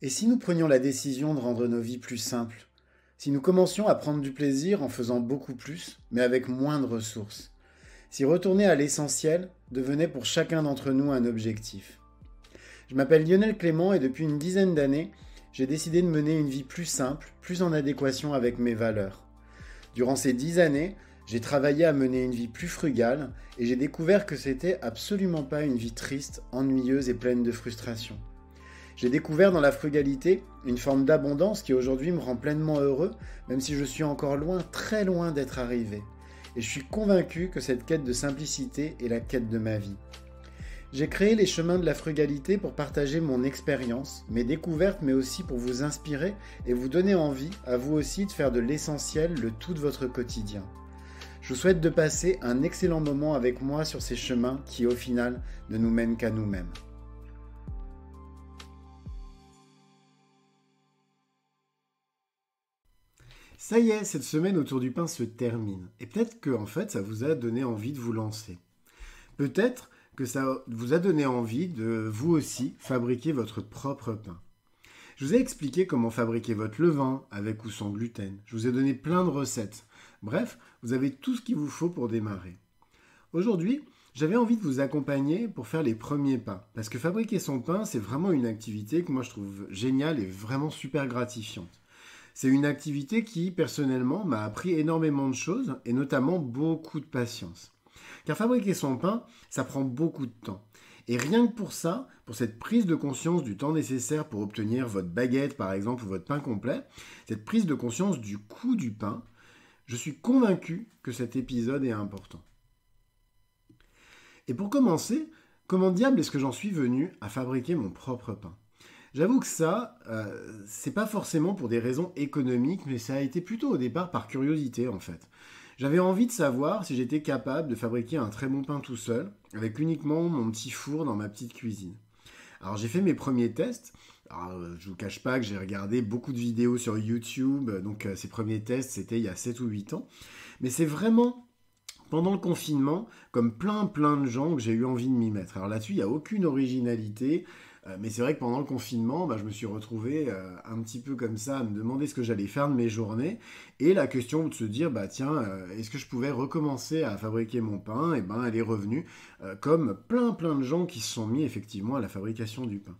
Et si nous prenions la décision de rendre nos vies plus simples? Si nous commencions à prendre du plaisir en faisant beaucoup plus, mais avec moins de ressources? Si retourner à l'essentiel devenait pour chacun d'entre nous un objectif? Je m'appelle Lionel Clément et depuis une dizaine d'années, j'ai décidé de mener une vie plus simple, plus en adéquation avec mes valeurs. Durant ces 10 années, j'ai travaillé à mener une vie plus frugale et j'ai découvert que c'était absolument pas une vie triste, ennuyeuse et pleine de frustration. J'ai découvert dans la frugalité une forme d'abondance qui aujourd'hui me rend pleinement heureux, même si je suis encore loin, très loin d'être arrivé. Et je suis convaincu que cette quête de simplicité est la quête de ma vie. J'ai créé les chemins de la frugalité pour partager mon expérience, mes découvertes, mais aussi pour vous inspirer et vous donner envie, à vous aussi, de faire de l'essentiel le tout de votre quotidien. Je vous souhaite de passer un excellent moment avec moi sur ces chemins qui, au final, ne nous mènent qu'à nous-mêmes. Ça y est, cette semaine autour du pain se termine. Et peut-être que, en fait, ça vous a donné envie de vous lancer. Peut-être que ça vous a donné envie de, vous aussi, fabriquer votre propre pain. Je vous ai expliqué comment fabriquer votre levain, avec ou sans gluten. Je vous ai donné plein de recettes. Bref, vous avez tout ce qu'il vous faut pour démarrer. Aujourd'hui, j'avais envie de vous accompagner pour faire les premiers pas. Parce que fabriquer son pain, c'est vraiment une activité que moi je trouve géniale et vraiment super gratifiante. C'est une activité qui, personnellement, m'a appris énormément de choses, et notamment beaucoup de patience. Car fabriquer son pain, ça prend beaucoup de temps. Et rien que pour ça, pour cette prise de conscience du temps nécessaire pour obtenir votre baguette, par exemple, ou votre pain complet, cette prise de conscience du coût du pain, je suis convaincu que cet épisode est important. Et pour commencer, comment diable est-ce que j'en suis venu à fabriquer mon propre pain ? J'avoue que ça, c'est pas forcément pour des raisons économiques, mais ça a été plutôt au départ par curiosité en fait. J'avais envie de savoir si j'étais capable de fabriquer un très bon pain tout seul, avec uniquement mon petit four dans ma petite cuisine. Alors j'ai fait mes premiers tests. Alors, je vous cache pas que j'ai regardé beaucoup de vidéos sur YouTube, donc ces premiers tests c'était il y a 7 ou 8 ans. Mais c'est vraiment pendant le confinement, comme plein de gens, que j'ai eu envie de m'y mettre. Alors là-dessus, il n'y a aucune originalité, mais c'est vrai que pendant le confinement, je me suis retrouvé un petit peu comme ça, à me demander ce que j'allais faire de mes journées, et la question de se dire, tiens, est-ce que je pouvais recommencer à fabriquer mon pain? Et elle est revenue, comme plein de gens qui se sont mis effectivement à la fabrication du pain.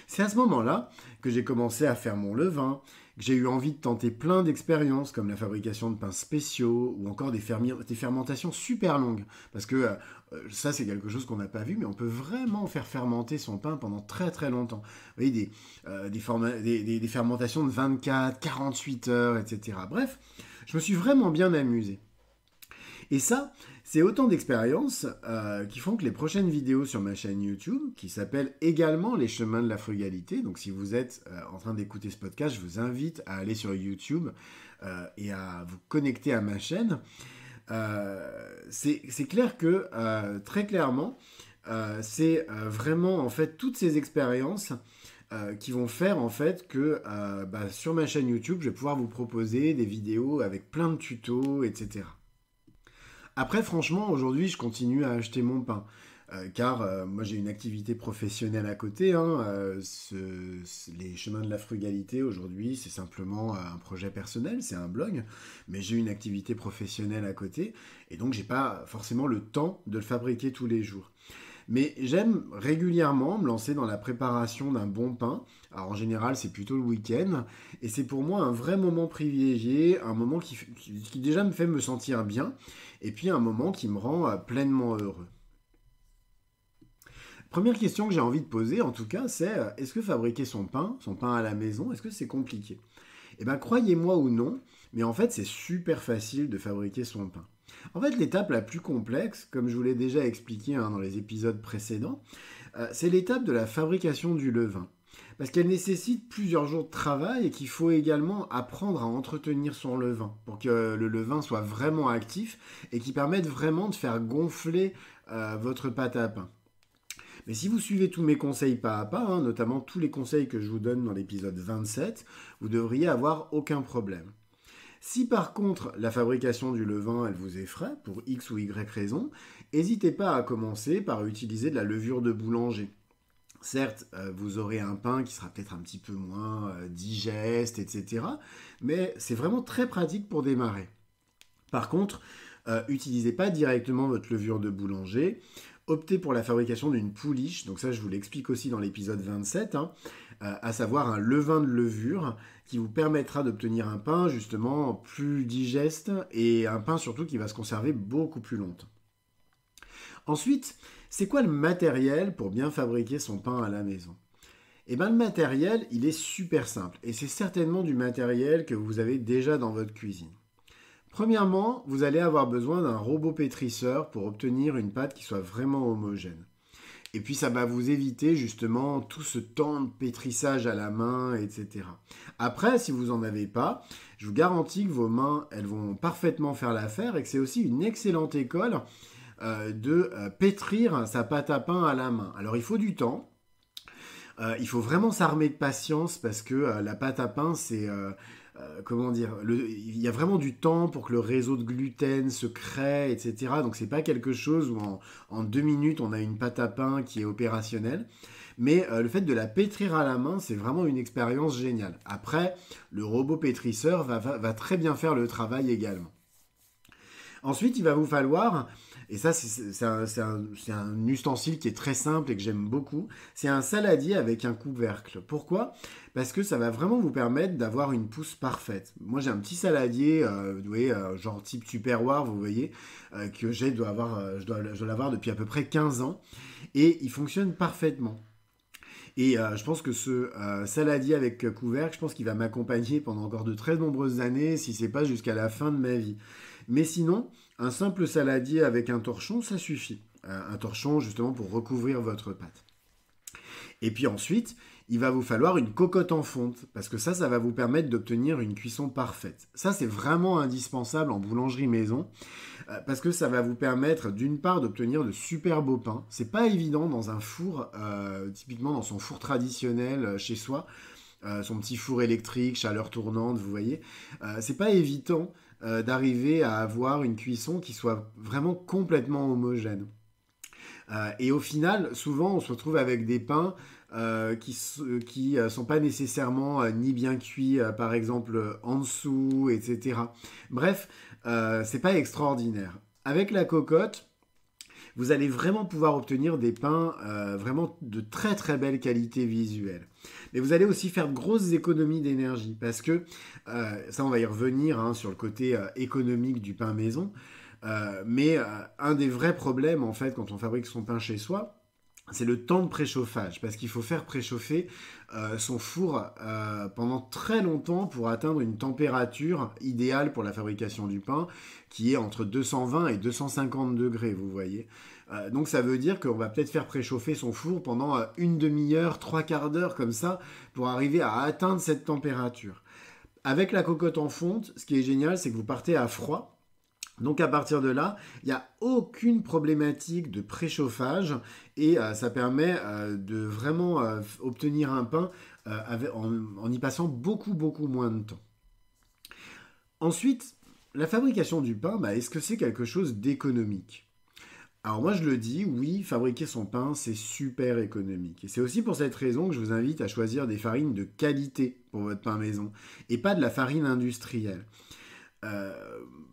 C'est à ce moment-là que j'ai commencé à faire mon levain, que j'ai eu envie de tenter plein d'expériences comme la fabrication de pains spéciaux ou encore des fermentations super longues. Parce que ça, c'est quelque chose qu'on n'a pas vu, mais on peut vraiment faire fermenter son pain pendant très longtemps. Vous voyez, des fermentations de 24, 48 heures, etc. Bref, je me suis vraiment bien amusé. Et ça, c'est autant d'expériences qui font que les prochaines vidéos sur ma chaîne YouTube, qui s'appelle également Les Chemins de la Frugalité, donc si vous êtes en train d'écouter ce podcast, je vous invite à aller sur YouTube et à vous connecter à ma chaîne. C'est clair que, très clairement, c'est vraiment en fait toutes ces expériences qui vont faire en fait que sur ma chaîne YouTube, je vais pouvoir vous proposer des vidéos avec plein de tutos, etc. Après, franchement, aujourd'hui, je continue à acheter mon pain. Car moi, j'ai une activité professionnelle à côté. Les chemins de la frugalité, aujourd'hui, c'est simplement un projet personnel, c'est un blog. Mais j'ai une activité professionnelle à côté. Et donc, j'ai pas forcément le temps de le fabriquer tous les jours. Mais j'aime régulièrement me lancer dans la préparation d'un bon pain. Alors en général, c'est plutôt le week-end. Et c'est pour moi un vrai moment privilégié, un moment qui déjà me fait me sentir bien, et puis un moment qui me rend pleinement heureux. Première question que j'ai envie de poser, en tout cas, c'est est-ce que fabriquer son pain à la maison, est-ce que c'est compliqué? Eh bien, croyez-moi ou non, mais en fait, c'est super facile de fabriquer son pain. En fait, l'étape la plus complexe, comme je vous l'ai déjà expliqué dans les épisodes précédents, c'est l'étape de la fabrication du levain. Parce qu'elle nécessite plusieurs jours de travail et qu'il faut également apprendre à entretenir son levain pour que le levain soit vraiment actif et qui permette vraiment de faire gonfler votre pâte à pain. Mais si vous suivez tous mes conseils pas à pas, notamment tous les conseils que je vous donne dans l'épisode 27, vous devriez avoir aucun problème. Si par contre la fabrication du levain elle vous effraie, pour X ou Y raison, n'hésitez pas à commencer par utiliser de la levure de boulanger. Certes, vous aurez un pain qui sera peut-être un petit peu moins digeste, etc. Mais c'est vraiment très pratique pour démarrer. Par contre, utilisez pas directement votre levure de boulanger. Optez pour la fabrication d'une pouliche. Donc ça, je vous l'explique aussi dans l'épisode 27, hein, à savoir un levain de levure qui vous permettra d'obtenir un pain justement plus digeste et un pain surtout qui va se conserver beaucoup plus longtemps. Ensuite, c'est quoi le matériel pour bien fabriquer son pain à la maison? Eh bien, le matériel, il est super simple et c'est certainement du matériel que vous avez déjà dans votre cuisine. Premièrement, vous allez avoir besoin d'un robot pétrisseur pour obtenir une pâte qui soit vraiment homogène. Et puis ça va vous éviter justement tout ce temps de pétrissage à la main, etc. Après, si vous n'en avez pas, je vous garantis que vos mains, elles vont parfaitement faire l'affaire et que c'est aussi une excellente école de pétrir sa pâte à pain à la main. Alors il faut du temps, il faut vraiment s'armer de patience parce que la pâte à pain, c'est... comment dire, il y a vraiment du temps pour que le réseau de gluten se crée, etc. Donc c'est pas quelque chose où en 2 minutes on a une pâte à pain qui est opérationnelle. Mais le fait de la pétrir à la main, c'est vraiment une expérience géniale. Après, le robot pétrisseur va très bien faire le travail également. Ensuite, il va vous falloir, et ça c'est un ustensile qui est très simple et que j'aime beaucoup, c'est un saladier avec un couvercle. Pourquoi? Parce que ça va vraiment vous permettre d'avoir une pousse parfaite. Moi j'ai un petit saladier, vous voyez, genre type Tupperware, vous voyez, que je dois l'avoir depuis à peu près 15 ans, et il fonctionne parfaitement. Et je pense que ce saladier avec couvercle, je pense qu'il va m'accompagner pendant encore de très nombreuses années, si c'est pas jusqu'à la fin de ma vie. Mais sinon, un simple saladier avec un torchon, ça suffit. Un torchon justement pour recouvrir votre pâte. Et puis ensuite, il va vous falloir une cocotte en fonte, parce que ça va vous permettre d'obtenir une cuisson parfaite. Ça, c'est vraiment indispensable en boulangerie maison, parce que ça va vous permettre d'une part d'obtenir de super beaux pains. C'est pas évident dans un four, typiquement dans son four traditionnel chez soi, son petit four électrique, chaleur tournante, vous voyez. C'est pas évident d'arriver à avoir une cuisson qui soit vraiment complètement homogène. Et au final, souvent, on se retrouve avec des pains qui sont pas nécessairement ni bien cuits, par exemple, en dessous, etc. Bref, c'est pas extraordinaire. Avec la cocotte, vous allez vraiment pouvoir obtenir des pains vraiment de très très belle qualité visuelle. Mais vous allez aussi faire de grosses économies d'énergie parce que, ça on va y revenir hein, sur le côté économique du pain maison, mais un des vrais problèmes en fait quand on fabrique son pain chez soi, c'est le temps de préchauffage, parce qu'il faut faire préchauffer son four pendant très longtemps pour atteindre une température idéale pour la fabrication du pain, qui est entre 220 et 250 degrés, vous voyez. Donc ça veut dire qu'on va peut-être faire préchauffer son four pendant une demi-heure, trois quarts d'heure comme ça, pour arriver à atteindre cette température. Avec la cocotte en fonte, ce qui est génial, c'est que vous partez à froid. Donc à partir de là, il n'y a aucune problématique de préchauffage et ça permet de vraiment obtenir un pain en y passant beaucoup beaucoup moins de temps. Ensuite, la fabrication du pain, est-ce que c'est quelque chose d'économique? Alors moi je le dis, oui, fabriquer son pain c'est super économique. Et c'est aussi pour cette raison que je vous invite à choisir des farines de qualité pour votre pain maison et pas de la farine industrielle.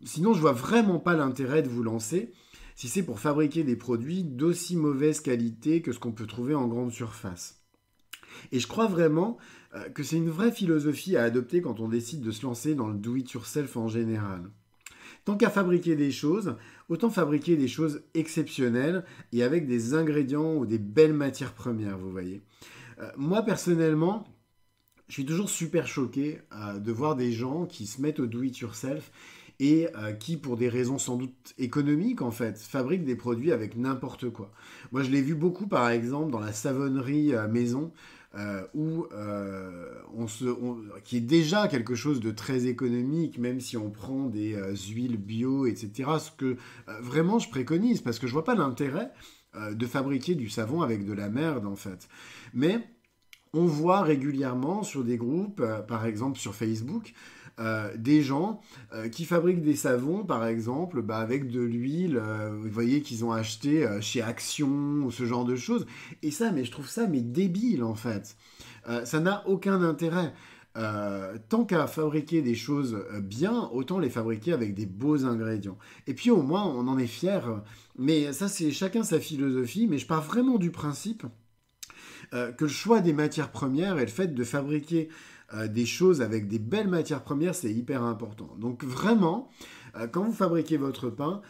Sinon, je vois vraiment pas l'intérêt de vous lancer si c'est pour fabriquer des produits d'aussi mauvaise qualité que ce qu'on peut trouver en grande surface. Et je crois vraiment que c'est une vraie philosophie à adopter quand on décide de se lancer dans le do-it-yourself en général. Tant qu'à fabriquer des choses, autant fabriquer des choses exceptionnelles et avec des ingrédients ou des belles matières premières, vous voyez. Moi, personnellement, je suis toujours super choqué de voir des gens qui se mettent au do-it-yourself et qui, pour des raisons sans doute économiques en fait, fabriquent des produits avec n'importe quoi. Moi, je l'ai vu beaucoup, par exemple, dans la savonnerie maison, où qui est déjà quelque chose de très économique, même si on prend des huiles bio, etc. Ce que vraiment je préconise, parce que je vois pas l'intérêt de fabriquer du savon avec de la merde en fait. Mais on voit régulièrement sur des groupes, par exemple sur Facebook, des gens qui fabriquent des savons, par exemple, avec de l'huile, vous voyez, qu'ils ont acheté chez Action, ou ce genre de choses. Et ça, mais je trouve ça mais débile, en fait. Ça n'a aucun intérêt. Tant qu'à fabriquer des choses bien, autant les fabriquer avec des beaux ingrédients. Et puis au moins, on en est fier. Mais ça, c'est chacun sa philosophie. Mais je pars vraiment du principe que le choix des matières premières et le fait de fabriquer des choses avec des belles matières premières, c'est hyper important. Donc vraiment, quand vous fabriquez votre pain,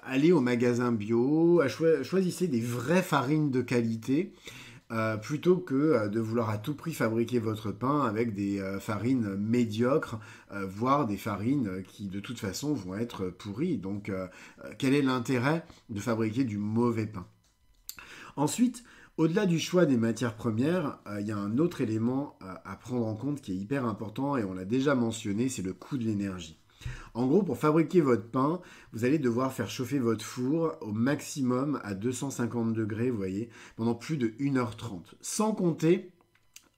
allez au magasin bio, choisissez des vraies farines de qualité. Plutôt que de vouloir à tout prix fabriquer votre pain avec des farines médiocres, voire des farines qui de toute façon vont être pourries. Donc quel est l'intérêt de fabriquer du mauvais pain? Ensuite, au-delà du choix des matières premières, il y a un autre élément à prendre en compte qui est hyper important et on l'a déjà mentionné, c'est le coût de l'énergie. En gros, pour fabriquer votre pain, vous allez devoir faire chauffer votre four au maximum à 250 degrés, vous voyez, pendant plus de 1h30, sans compter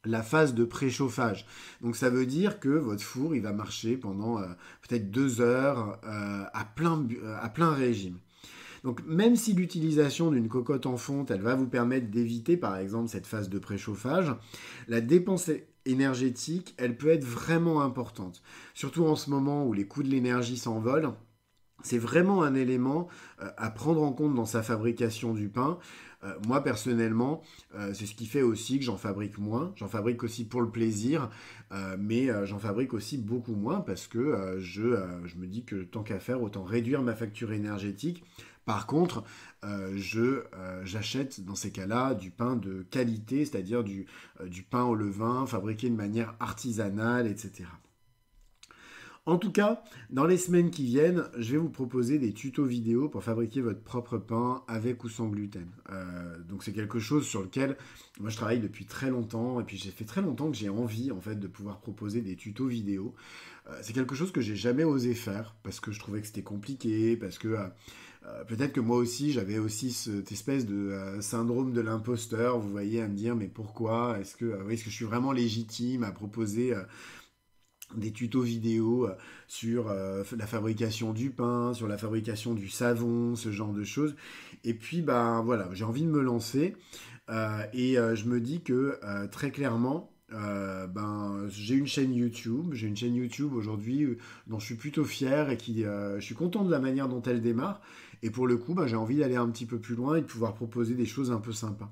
la phase de préchauffage. Donc ça veut dire que votre four, il va marcher pendant peut-être 2 heures à plein régime. Donc même si l'utilisation d'une cocotte en fonte, elle va vous permettre d'éviter par exemple cette phase de préchauffage, la dépense énergétique, elle peut être vraiment importante. Surtout en ce moment où les coûts de l'énergie s'envolent, c'est vraiment un élément à prendre en compte dans sa fabrication du pain. Moi personnellement, c'est ce qui fait aussi que j'en fabrique moins. J'en fabrique aussi pour le plaisir, mais j'en fabrique aussi beaucoup moins parce que je me dis que tant qu'à faire, autant réduire ma facture énergétique. Par contre, j'achète dans ces cas-là du pain de qualité, c'est-à-dire du pain au levain, fabriqué de manière artisanale, etc. En tout cas, dans les semaines qui viennent, je vais vous proposer des tutos vidéo pour fabriquer votre propre pain avec ou sans gluten. Donc c'est quelque chose sur lequel moi je travaille depuis très longtemps et puis j'ai fait très longtemps que j'ai envie en fait de pouvoir proposer des tutos vidéo. C'est quelque chose que j'ai jamais osé faire parce que je trouvais que c'était compliqué, parce que peut-être que moi aussi j'avais aussi cette espèce de syndrome de l'imposteur, vous voyez, à me dire mais pourquoi est-ce que je suis vraiment légitime à proposer des tutos vidéo sur la fabrication du pain, sur la fabrication du savon, ce genre de choses. Et puis, voilà, j'ai envie de me lancer et je me dis que très clairement, j'ai une chaîne YouTube. J'ai une chaîne YouTube aujourd'hui dont je suis plutôt fier et je suis content de la manière dont elle démarre. Et pour le coup, j'ai envie d'aller un petit peu plus loin et de pouvoir proposer des choses un peu sympas.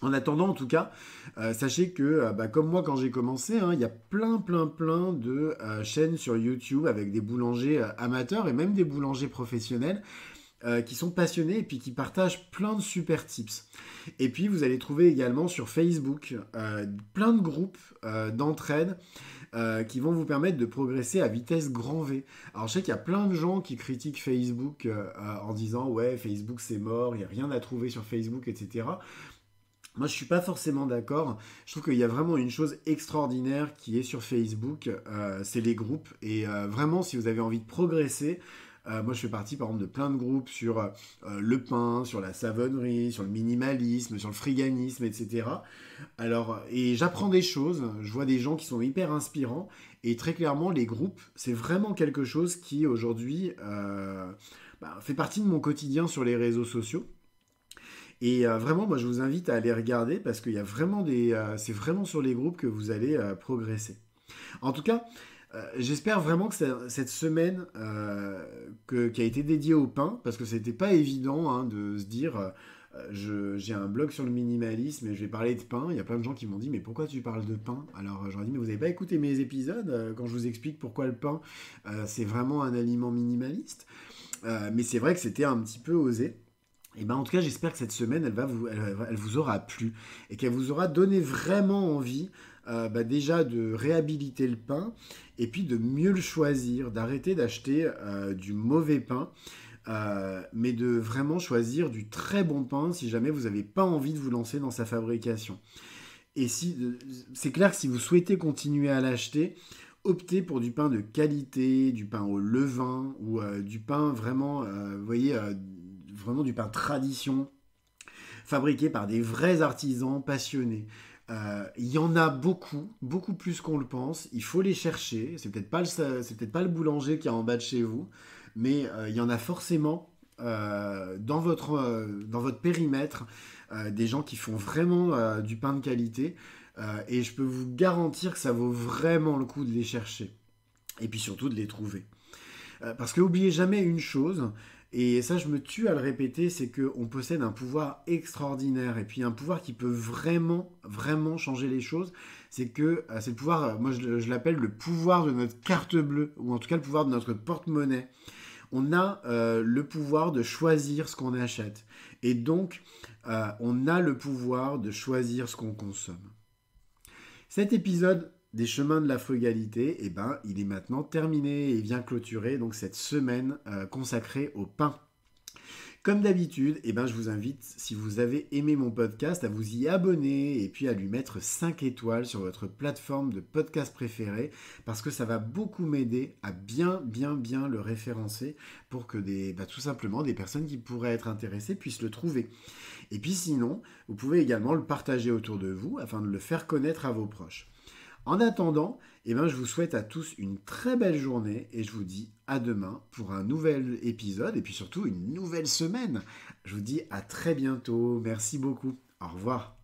En attendant, en tout cas, sachez que, comme moi quand j'ai commencé, il y a plein de chaînes sur YouTube avec des boulangers amateurs et même des boulangers professionnels qui sont passionnés et puis qui partagent plein de super tips. Et puis, vous allez trouver également sur Facebook plein de groupes d'entraide qui vont vous permettre de progresser à vitesse grand V. Alors, je sais qu'il y a plein de gens qui critiquent Facebook en disant « Ouais, Facebook c'est mort, il n'y a rien à trouver sur Facebook, etc. » Moi, je suis pas forcément d'accord. Je trouve qu'il y a vraiment une chose extraordinaire qui est sur Facebook, c'est les groupes. Et vraiment, si vous avez envie de progresser, moi, je fais partie, par exemple, de plein de groupes sur le pain, sur la savonnerie, sur le minimalisme, sur le friganisme, etc. Alors, et j'apprends des choses. Je vois des gens qui sont hyper inspirants. Et très clairement, les groupes, c'est vraiment quelque chose qui, aujourd'hui, fait partie de mon quotidien sur les réseaux sociaux. Et vraiment, moi, je vous invite à aller regarder parce qu'il y a vraiment c'est vraiment sur les groupes que vous allez progresser. En tout cas, j'espère vraiment que cette semaine qui a été dédiée au pain, parce que c'était pas évident de se dire, j'ai un blog sur le minimalisme et je vais parler de pain. Il y a plein de gens qui m'ont dit, mais pourquoi tu parles de pain? Alors, j'aurais dit, mais vous n'avez pas écouté mes épisodes quand je vous explique pourquoi le pain, c'est vraiment un aliment minimaliste. Mais c'est vrai que c'était un petit peu osé. Et en tout cas, j'espère que cette semaine, elle vous aura plu et qu'elle vous aura donné vraiment envie déjà de réhabiliter le pain et puis de mieux le choisir, d'arrêter d'acheter du mauvais pain, mais de vraiment choisir du très bon pain si jamais vous n'avez pas envie de vous lancer dans sa fabrication. Et c'est clair que si vous souhaitez continuer à l'acheter, optez pour du pain de qualité, du pain au levain ou du pain vraiment, vous voyez, vraiment du pain tradition, fabriqué par des vrais artisans passionnés. Il y en a beaucoup, beaucoup plus qu'on le pense. Il faut les chercher. C'est peut-être pas le boulanger qui est en bas de chez vous, mais il y en a forcément dans votre périmètre des gens qui font vraiment du pain de qualité. Et je peux vous garantir que ça vaut vraiment le coup de les chercher. Et puis surtout de les trouver. Parce que n'oubliez jamais une chose, et ça je me tue à le répéter, c'est qu'on possède un pouvoir extraordinaire, et puis un pouvoir qui peut vraiment, vraiment changer les choses, c'est le pouvoir, moi je l'appelle le pouvoir de notre carte bleue, ou en tout cas le pouvoir de notre porte-monnaie. On a le pouvoir de choisir ce qu'on achète, et donc on a le pouvoir de choisir ce qu'on consomme. Cet épisode des chemins de la frugalité, eh ben, il est maintenant terminé et vient clôturer donc cette semaine consacrée au pain. Comme d'habitude, eh ben, je vous invite, si vous avez aimé mon podcast, à vous y abonner et puis à lui mettre 5 étoiles sur votre plateforme de podcast préférée parce que ça va beaucoup m'aider à bien le référencer pour que tout simplement des personnes qui pourraient être intéressées puissent le trouver. Et puis sinon, vous pouvez également le partager autour de vous afin de le faire connaître à vos proches. En attendant, je vous souhaite à tous une très belle journée et je vous dis à demain pour un nouvel épisode et puis surtout une nouvelle semaine. Je vous dis à très bientôt. Merci beaucoup. Au revoir.